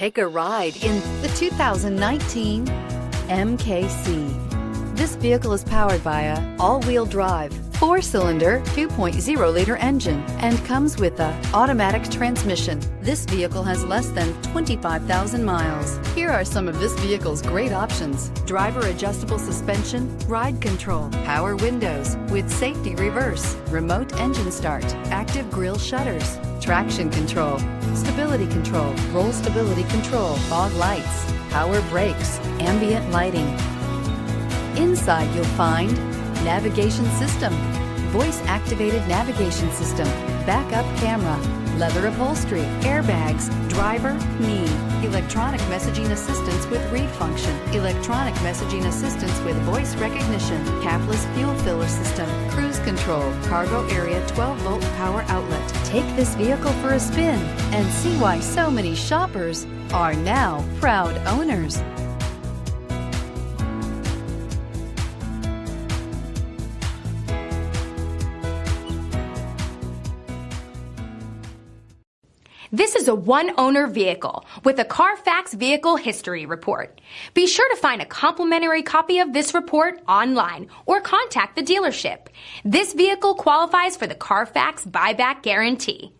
Take a ride in the 2019 MKC. This vehicle is powered by a all-wheel drive, 4-cylinder, 2.0-liter engine and comes with a automatic transmission. This vehicle has less than 25,000 miles. Here are some of this vehicle's great options: driver adjustable suspension, ride control, power windows with safety reverse, remote engine start, active grille shutters, traction control, stability control, roll stability control, fog lights, power brakes, ambient lighting. Inside you'll find navigation system, voice-activated navigation system, backup camera, leather upholstery, airbags, driver, knee, electronic messaging assistance with read function, electronic messaging assistance with voice recognition, capless fuel filler system, cruise control, cargo area 12-volt power outlet. Take this vehicle for a spin and see why so many shoppers are now proud owners. This is a one-owner vehicle with a Carfax Vehicle History Report. Be sure to find a complimentary copy of this report online or contact the dealership. This vehicle qualifies for the Carfax Buyback Guarantee.